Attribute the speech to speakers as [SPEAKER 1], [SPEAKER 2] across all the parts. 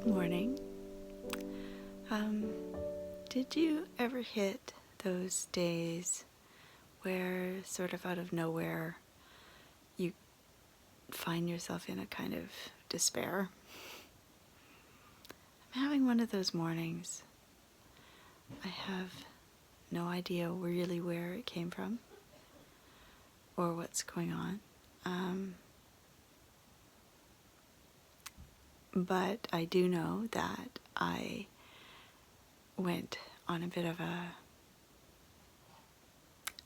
[SPEAKER 1] Good morning. Did you ever hit those days where sort of out of nowhere you find yourself in a kind of despair? I'm having one of those mornings. I have no idea really where it came from or what's going on. But I do know that I went on a bit of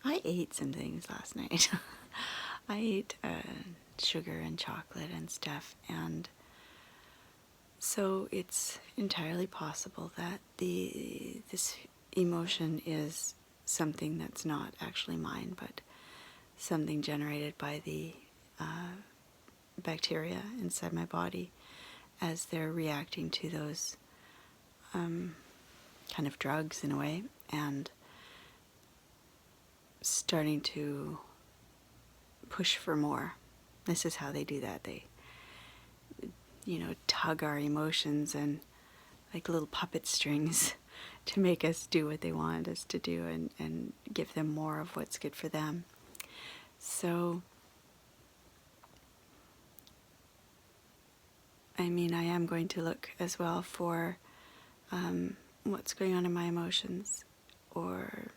[SPEAKER 1] I ate some things last night. I ate sugar and chocolate and stuff, and so it's entirely possible that this emotion is something that's not actually mine, but something generated by the bacteria inside my body as they're reacting to those kind of drugs in a way, and starting to push for more. This is how they do that. They, tug our emotions and like little puppet strings to make us do what they want us to do, and give them more of what's good for them. So, I am going to look as well for what's going on in my emotions, or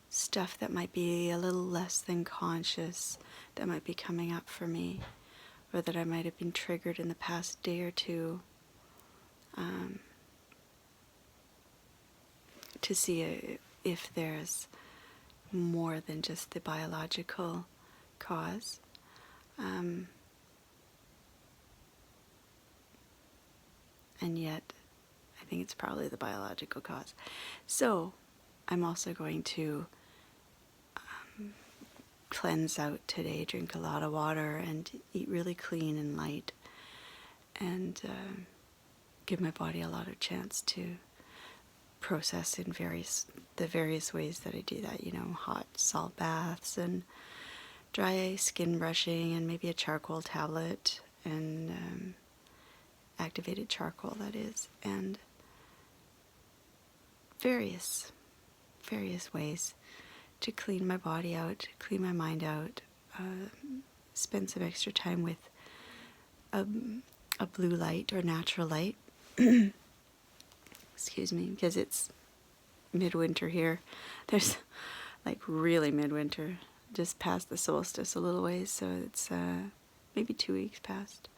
[SPEAKER 1] stuff that might be a little less than conscious that might be coming up for me, or that I might have been triggered in the past day or two, to see if there's more than just the biological cause. And yet, I think it's probably the biological cause. So, I'm also going to cleanse out today, drink a lot of water, and eat really clean and light, and give my body a lot of chance to process in the various ways that I do that. Hot salt baths and dry skin brushing, and maybe a charcoal tablet, and activated charcoal, that is, and various ways to clean my body out, clean my mind out, spend some extra time with a blue light or natural light. Excuse me, because it's midwinter here. There's like really midwinter, just past the solstice a little ways, so it's maybe 2 weeks past.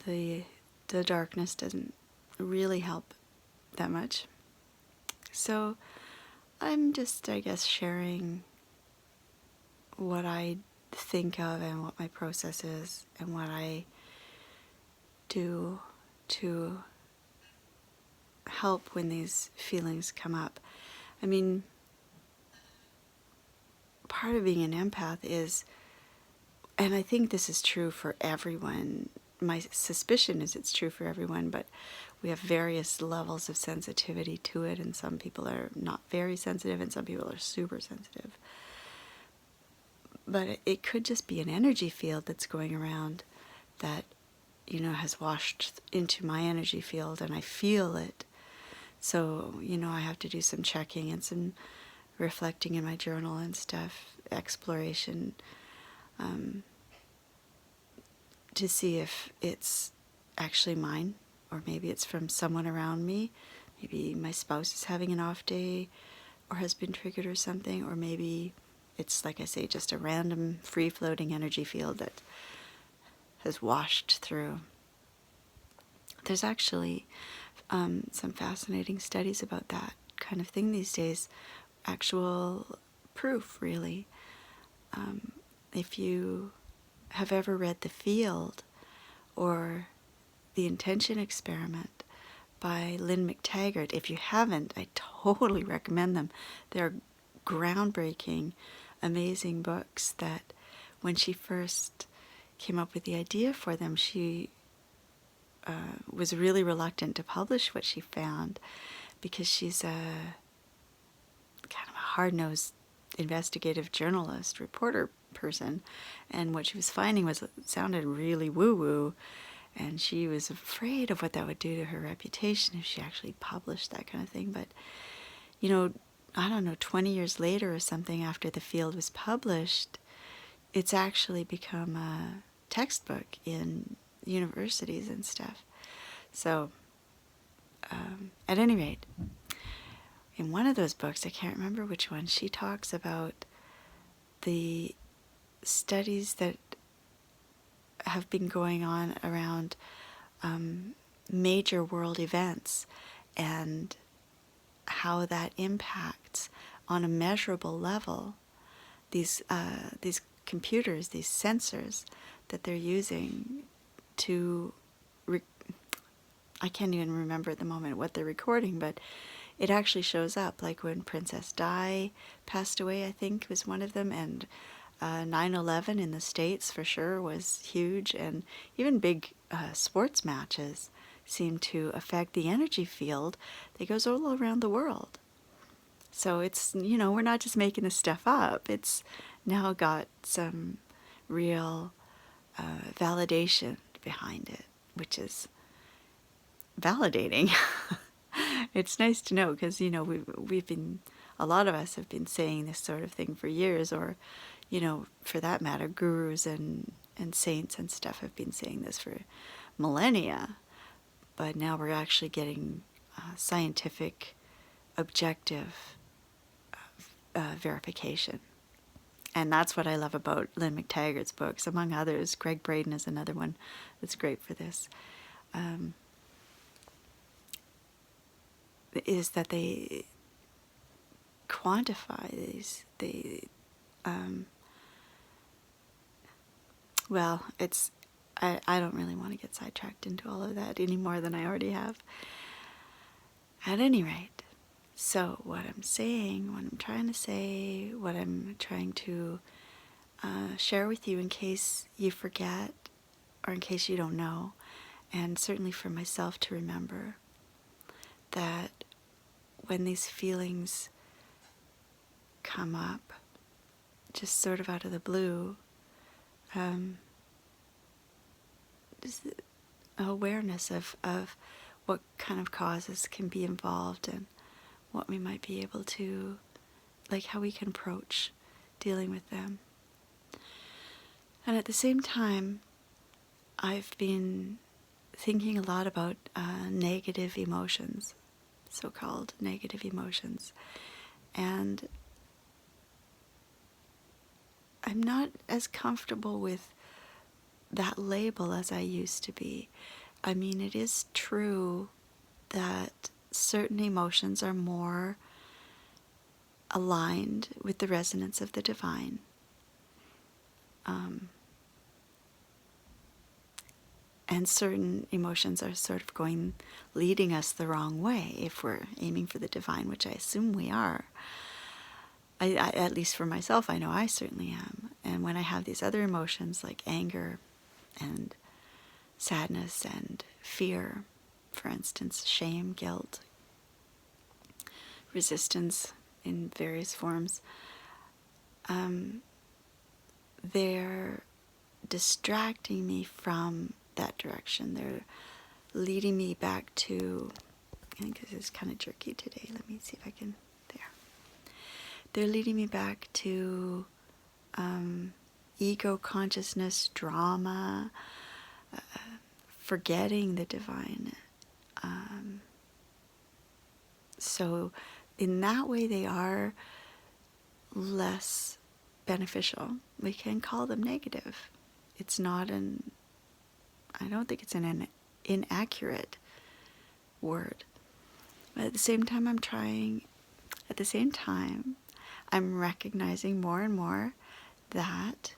[SPEAKER 1] The darkness doesn't really help that much. So I'm just, I guess, sharing what I think of and what my process is and what I do to help when these feelings come up. Part of being an empath is, and I think this is true for everyone, my suspicion is it's true for everyone, but we have various levels of sensitivity to it, and some people are not very sensitive and some people are super sensitive. But it could just be an energy field that's going around that, has washed into my energy field, and I feel it. So, I have to do some checking and some reflecting in my journal and stuff, exploration, to see if it's actually mine, or maybe it's from someone around me. Maybe my spouse is having an off day or has been triggered or something, or maybe it's, like I say, just a random free-floating energy field that has washed through. There's actually some fascinating studies about that kind of thing these days, actual proof, really. If you have ever read The Field or The Intention Experiment by Lynn McTaggart, if you haven't, I totally recommend them. They're groundbreaking, amazing books that when she first came up with the idea for them, she was really reluctant to publish what she found, because she's a kind of a hard-nosed investigative journalist, reporter person, and what she was finding was it sounded really woo-woo, And she was afraid of what that would do to her reputation if she actually published that kind of thing. But, I don't know, 20 years later or something, after the field was published, it's actually become a textbook in universities and stuff. So, at any rate, in one of those books, I can't remember which one, she talks about the studies that have been going on around major world events and how that impacts on a measurable level these computers, these sensors that they're using to I can't even remember at the moment what they're recording, but it actually shows up, like when Princess Di passed away, I think was one of them, and 9/11 in the States for sure was huge, and even big sports matches seem to affect the energy field that goes all around the world. So it's, we're not just making this stuff up. It's now got some real validation behind it, which is validating. It's nice to know because, we've been, a lot of us have been saying this sort of thing for years, or, for that matter, gurus and saints and stuff have been saying this for millennia. But now we're actually getting scientific, objective verification. And that's what I love about Lynn McTaggart's books, among others. Greg Braden is another one that's great for this. Is that they quantify these. I don't really want to get sidetracked into all of that any more than I already have. At any rate, so what I'm saying, what I'm trying to say, what I'm trying to share with you in case you forget or in case you don't know, and certainly for myself to remember, that when these feelings come up, just sort of out of the blue, just awareness of what kind of causes can be involved and what we might be able to, like how we can approach dealing with them. And at the same time, I've been thinking a lot about negative emotions, so-called negative emotions. And I'm not as comfortable with that label as I used to be. I mean, it is true that certain emotions are more aligned with the resonance of the divine. And certain emotions are sort of leading us the wrong way if we're aiming for the divine, which I assume we are. I at least for myself, I know I certainly am. And when I have these other emotions like anger and sadness and fear, for instance, shame, guilt, resistance in various forms, they're distracting me from that direction. They're leading me back to, I think this is kind of jerky today. Let me see if I can, there. They're leading me back to ego consciousness, drama, forgetting the divine. So in that way they are less beneficial. We can call them negative. It's not I don't think it's an inaccurate word. But at the same time I'm recognizing more and more that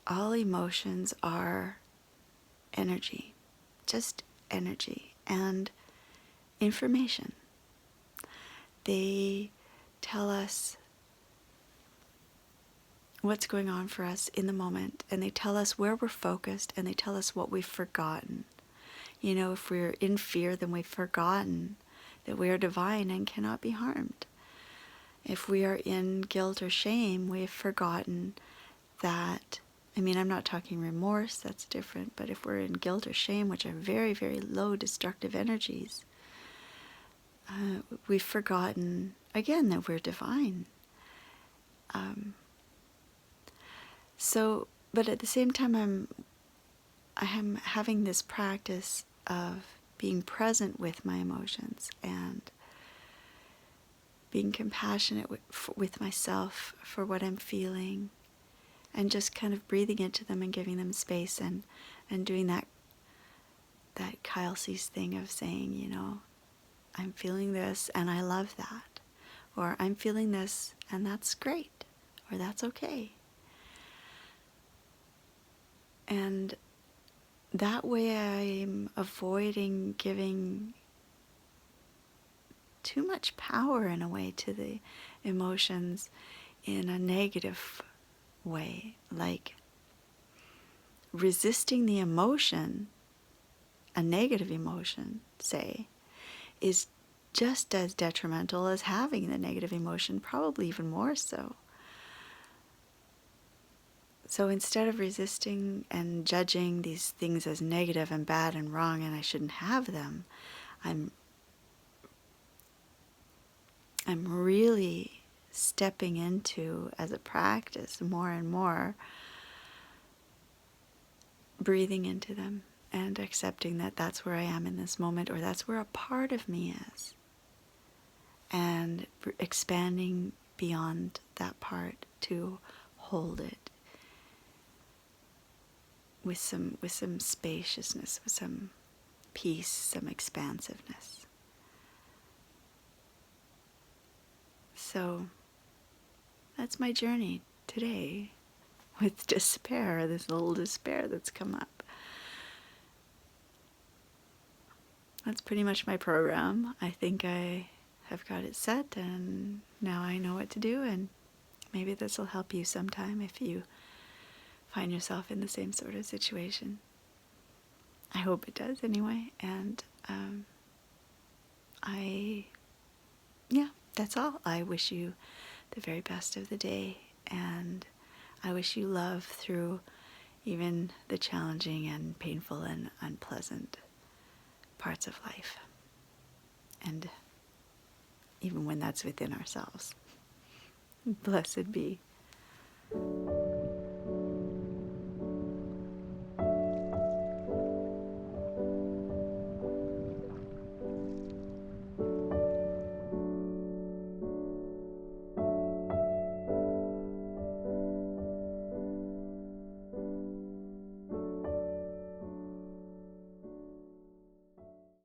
[SPEAKER 1] all emotions are energy, just energy and information. They tell us what's going on for us in the moment, and they tell us where we're focused, and they tell us what we've forgotten. If we're in fear, then we've forgotten that we are divine and cannot be harmed. If we are in guilt or shame, we've forgotten that, I mean, I'm not talking remorse, that's different, but if we're in guilt or shame, which are very, very low destructive energies, we've forgotten, again, that we're divine. But at the same time, I'm having this practice of being present with my emotions and being compassionate with myself for what I'm feeling, and just kind of breathing into them and giving them space, and doing that Kyle Cease thing of saying, I'm feeling this and I love that, or I'm feeling this and that's great, or that's okay. And that way I'm avoiding giving too much power, in a way, to the emotions in a negative way, like resisting the emotion, a negative emotion, say, is just as detrimental as having the negative emotion, probably even more so. So instead of resisting and judging these things as negative and bad and wrong and I shouldn't have them, I'm really stepping into, as a practice, more and more breathing into them and accepting that that's where I am in this moment, or that's where a part of me is, and expanding beyond that part to hold it with some spaciousness, with some peace, some expansiveness. So that's my journey today with despair, this little despair that's come up. That's pretty much my program. I think I have got it set, and now I know what to do, and maybe this will help you sometime if you find yourself in the same sort of situation. I hope it does anyway, and that's all. I wish you the very best of the day, and I wish you love through even the challenging and painful and unpleasant parts of life, and even when that's within ourselves. Blessed be.